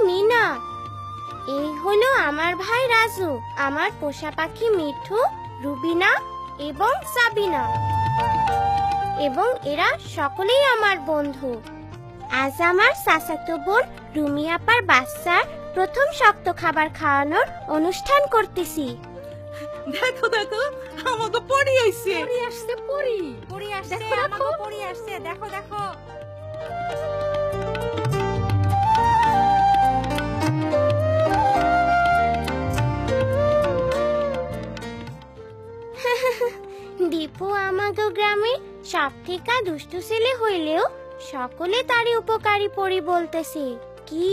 মিনা। এই হলো আমার ভাই রাজু, আমার পোষা পাখি মিঠু, রুবিনা এবং সাবিনা, এবং এরা সকলেই আমার বন্ধু। আজ আমার চাচাতো বোন রুমি আপার বাচ্চার প্রথম শক্ত খাবার খাওয়ানোর অনুষ্ঠান করতেছি। দেখো দেখো আমাকে পড়ি আইছে। পড়ি আসছে, পড়ি পড়ি আসছে, দেখো, দেখো। আমাকে পড়ি আসছে, দেখো দেখো। দীপু আমাগো গ্রামে সব থেকে দুষ্টু ছেলে হইলেও সকলে তারই উপকারী পরি বলতেছে। কি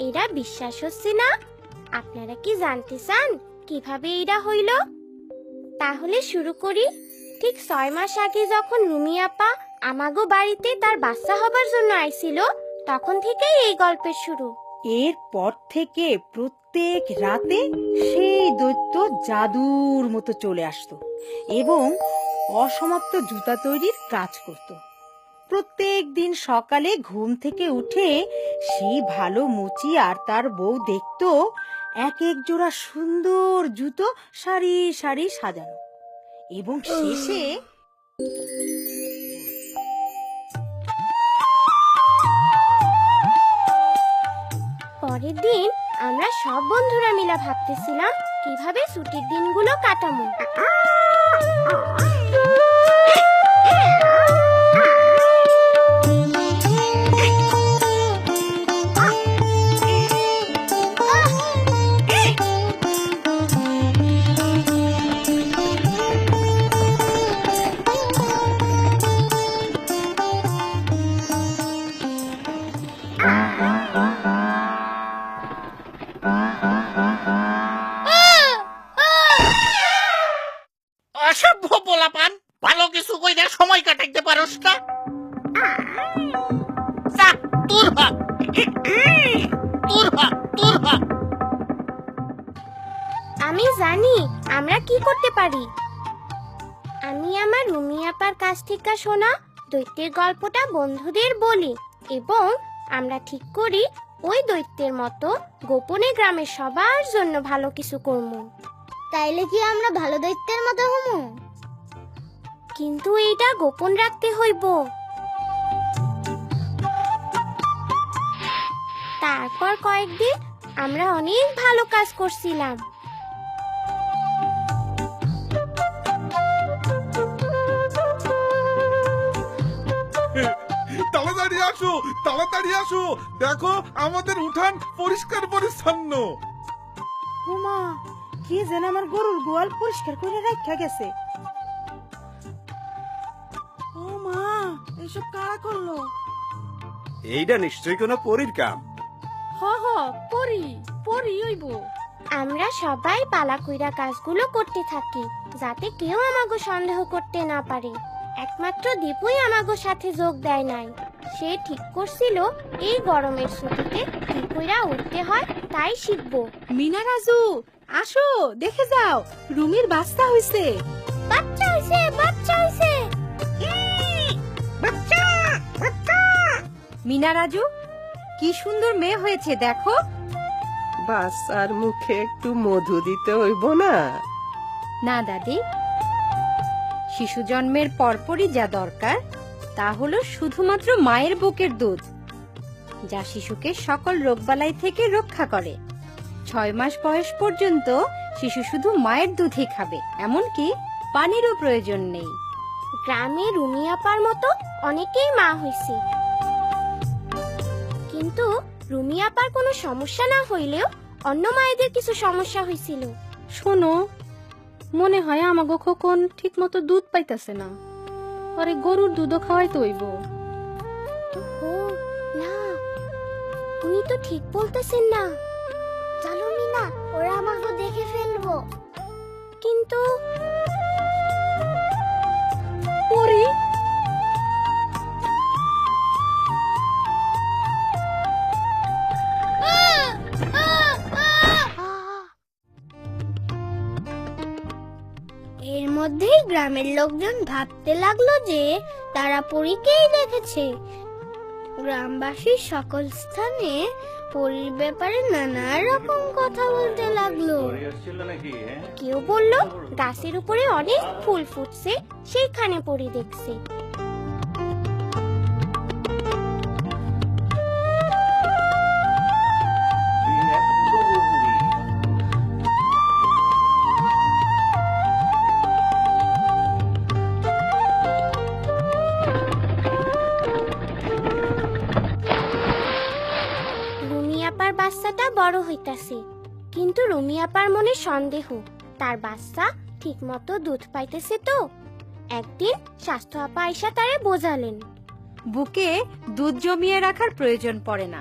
এরা বিশ্বাস হচ্ছে না? আপনারা কি জানতে চান কিভাবে এরা হইল? তাহলে শুরু করি। ঠিক 6 মাস আগে যখন রুমি আপা আমাগো বাড়িতে তার বাচ্চা হবার জন্য আইছিল, তখন থেকেই এই গল্পের শুরু। এরপর থেকে প্রত্যেক রাতে সেই দৈত্য জাদুর মতো চলে আসতো এবং অসমাপ্ত জুতা তৈরির কাজ করত। প্রত্যেক দিন সকালে ঘুম থেকে উঠে সেই ভালো মুচি আর তার বউ দেখতো এক এক জোড়া সুন্দর জুতো সারি সারি সাজানো, এবং শেষে পরের দিন আমরা সব বন্ধুরা মিলে ভাবতেছিলাম কিভাবে ছুটির দিনগুলো কাটাবো। অসভ্য পোলাপান, ভালো কিছু কইরা সময় কাটাইতে পারোস না। যা, দূর হ, দূর হ, দূর হ। আমি জানি আমরা কি করতে পারি। আমি আমার রুমি আপার কাছ থেকে শোনা দৈত্যের গল্পটা বন্ধুদের বলি, এবং আমরা ঠিক করি ওই দৈত্যের মতো গোপনে গ্রামের সবার জন্য ভালো কিছু করব। তাইলে কি আমরা ভালো দৈত্যের মতো হমু? কিন্তু এইটা গোপন রাখতে হইব। তারপর কয়েকদিন আমরা অনেক ভালো কাজ করছিলাম। তাড়াতাড়ি আসো, তাড়াতাড়ি আসো, দেখো আমাদের উঠান পরিষ্কার পরিচ্ছন্ন। ওমা, কে যেন আমার গরুর গোয়াল পরিষ্কার করে রাখা গেছে। ও মা, এসব কারা করলো? এইটা নিশ্চয়ই কোনো পরীর কাম। হ হ, পড়ি পড়ি হইব। আমরা সবাই পালা কইরা কাজগুলো করতে থাকি যাতে কেউ আমাগো সন্দেহ করতে না পারে। একমাত্র দীপুই আমাগো সাথে যোগ দেয় নাই। সে ঠিক করছিল এই গরমের ছুটিতে কি কইরা উঠতে হয় তাই শিখবো। মিনা, রাজু আসো, দেখে যাও, রুমির বাচ্চা হইছে। বাচ্চা হইছে, বাচ্চা হইছে। মিনা, রাজু কি সুন্দর মেয়ে হয়েছে দেখো। বাচ্চার মুখে একটু মধু দিতে হইব না? না দাদি, শিশু জন্মের পরপরই যা দরকার তা হলো শুধুমাত্র মায়ের বুকের দুধ, যা শিশুকে সকল রোগবালাই থেকে রক্ষা করে। 6 মাস বয়স পর্যন্ত শিশু শুধু মায়ের দুধই খাবে, এমনকি পানিরও প্রয়োজন নেই। গ্রামে রুমি আপার মতো অনেকেই মা হইছে, কিন্তু রুমি আপার কোনো সমস্যা না হইলেও অন্য মায়েদের কিছু সমস্যা হয়েছিল। শোনো, মনে হয় আমাগো খোকন ঠিক মতো দুধ পাইতাছে না, আরে গরুর দুধও খাওয়াইতে হইব। ও না, উনি তো ঠিক বলতেছেন না। চলো মিনা, ওরা আমাকে দেখে ফেলবো। কিন্তু পরি, এর মধ্যেই গ্রামের লোকজন ভাবতে লাগলো যে তারা পরীকেই দেখেছে। গ্রামবাসীর সকল স্থানে পরীর ব্যাপারে নানা রকম কথা বলতে লাগলো। কেউ বলল গাছের উপরে অনেক ফুল ফুটছে, সেইখানে পরী দেখছে। রুমিয়াপার বাচ্চাটা বড় হইতাছে, কিন্তু রুমিয়াপার মনে সন্দেহ তার বাচ্চা ঠিক মতো দুধ পাইতেছে তো। একদিন স্বাস্থ্য আপা আইসা তারে বোঝালেন, বুকে দুধ জমিয়ে রাখার প্রয়োজন পড়ে না।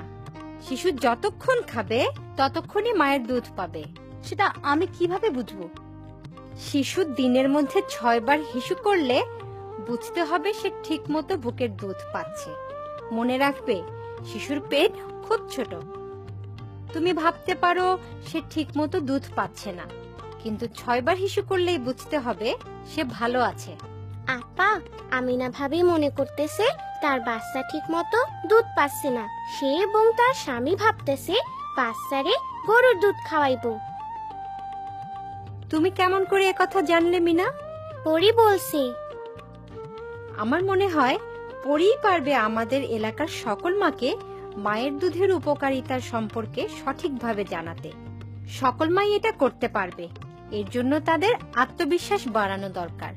শিশু যতক্ষণ খাবে ততক্ষণই মায়ের দুধ পাবে। সেটা আমি কিভাবে বুঝবো? শিশু দিনের মধ্যে 6 বার হিসু করলে বুঝতে হবে সে ঠিক মতো বুকের দুধ পাচ্ছে। মনে রাখবে, শিশুর পেট খুব ছোট। তুমি ভাবতে পারো সে ঠিক মতো দুধ পাচ্ছে না, কিন্তু 6 বার হিসু করলেই বুঝতে হবে সে ভালো আছে। আপা আমিনা ভাবি মনে করতেছে তার বাচ্চা ঠিক মতো দুধ পাচ্ছে না। সে এবং তার স্বামী ভাবতেছে বাচ্চারে গরুর দুধ খাওয়াইবো। তুমি কেমন করে একথা জানলে মিনা? পরী বলছে। আমার মনে হয় পরেই পারবে আমাদের এলাকার সকল মাকে মায়ের দুধের উপকারিতার সম্পর্কে সঠিকভাবে জানাতে। সকল মাই এটা করতে পারবে, এর জন্য তাদের আত্মবিশ্বাস বাড়ানো দরকার।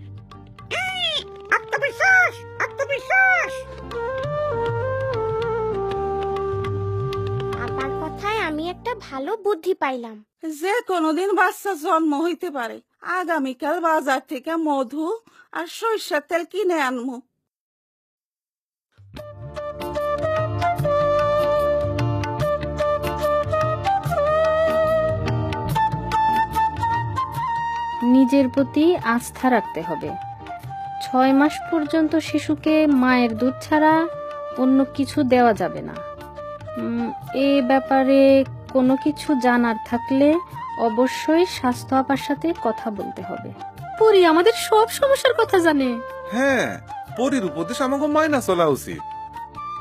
আত্মবিশ্বাস, আত্মবিশ্বাস। আপার কথায় আমি একটা ভালো বুদ্ধি পাইলাম। যে কোনোদিন বাচ্চা জন্ম হইতে পারে। আগামীকাল বাজার থেকে মধু আর সরিষার তেল কিনে আনমু। নিজের প্রতি আস্থা রাখতে হবে। 6 মাস পর্যন্ত শিশুকে মায়ের দুধ ছাড়া অন্য কিছু দেওয়া যাবে না। এ ব্যাপারে কোনো কিছু জানার থাকলে অবশ্যই স্বাস্থ্য আপার সাথে কথা বলতে হবে। পরি আমাদের সব সমস্যার কথা জানে। হ্যাঁ, পরীর উপদেশ আমাকে মাইনা চলা উচিত।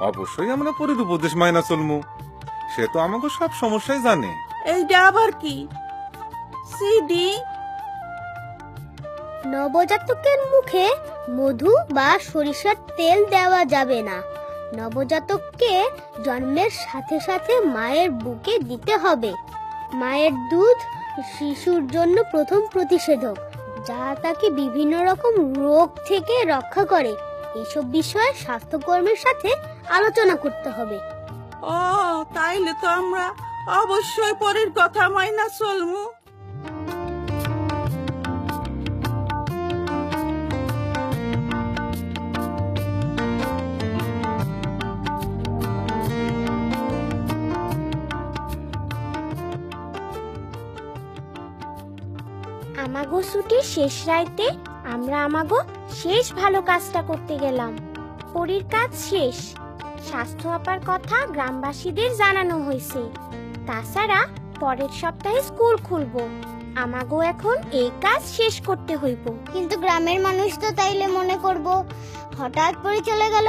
অবশ্যই আমরা পরীর উপদেশ মাইনা চলমু। সে তো আমাকে সব সমস্যাই জানে। এইটা আবার কি? সিডি নবজাতকের মুখে মধু বা সরিষার তেল দেওয়া যাবে না। নবজাতককে জন্মের সাথে সাথে মায়ের বুকে দিতে হবে। মায়ের দুধ শিশুর জন্য প্রথম প্রতিষেধক, যা তাকে বিভিন্ন রকম রোগ থেকে রক্ষা করে। এইসব বিষয়ে স্বাস্থ্যকর্মীর সাথে আলোচনা করতে হবে। ও, তাইলে তো আমরা অবশ্যই পরের কথা মাইনা চলমু। আমাগো ছুটির শেষ রাইতে আমরা আমাগো শেষ ভালো কাজটা করতে গেলাম। পরীর কাজ শেষ। স্বাস্থ্য আপার কথা গ্রামবাসীদের জানানো হয়েছে। তাছাড়া পরের সপ্তাহে স্কুল খুলবো। আমাগো এখন এই কাজ শেষ করতে হইব। কিন্তু গ্রামের মানুষ তো তাইলে মনে করব হঠাৎ পরী চলে গেল।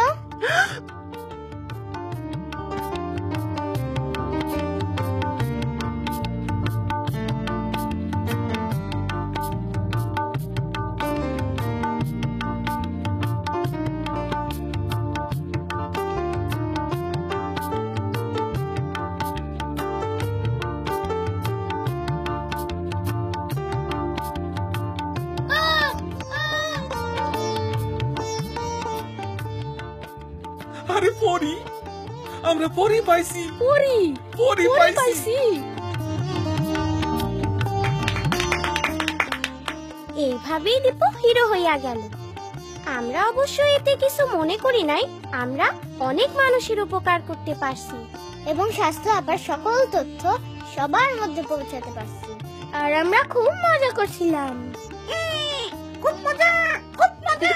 আরে পরী, আমরা পরী পাইছি। পরি পরী পাইছি। এইভাবেই দীপু হিরো হইয়া গেল। আমরা অবশ্য এতে কিছু মনে করি নাই। আমরা অনেক মানুষের উপকার করতে পারছি এবং স্বাস্থ্য আপার সকল তথ্য সবার মধ্যে পৌঁছাতে পারছি। আর আমরা খুব মজা করছিলাম। খুব মজা, খুব মজা।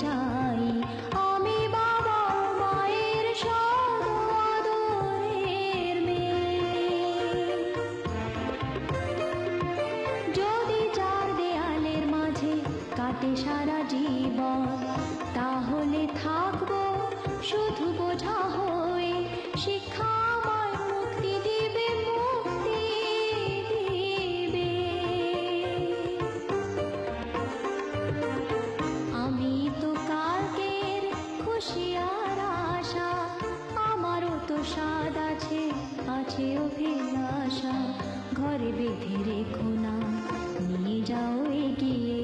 চাই আমি বাবা ও মায়ের সদ আদরের মেয়ে। যদি চার দেয়ালের মাঝে কাটে সারা জীবন, তাহলে থাকবো শুধু বোঝা হয়ে। শিক্ষা আমায় মুক্তি দিবে, মুক্তি দিবে। আমি তো কালকের খুশি আর আশা, আমারও তো স্বাদ আছে, আছে অভিলাষা। ঘরে বেঁধে রেখো না, নিয়ে যাও এগিয়ে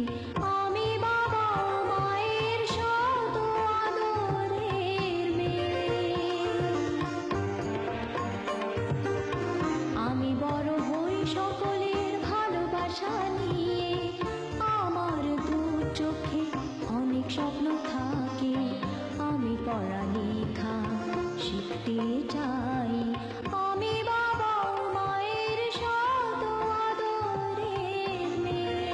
আমি বাবা ও মায়ের সদ আদরের মেয়ে। আমি বড় হই সকলের ভালোবাসা নিয়ে, আমার দু চোখে অনেক স্বপ্ন থাকে। আমি পড়ালেখা শিখতে চাই আমি বাবা ও মায়ের সদ আদরের মেয়ে।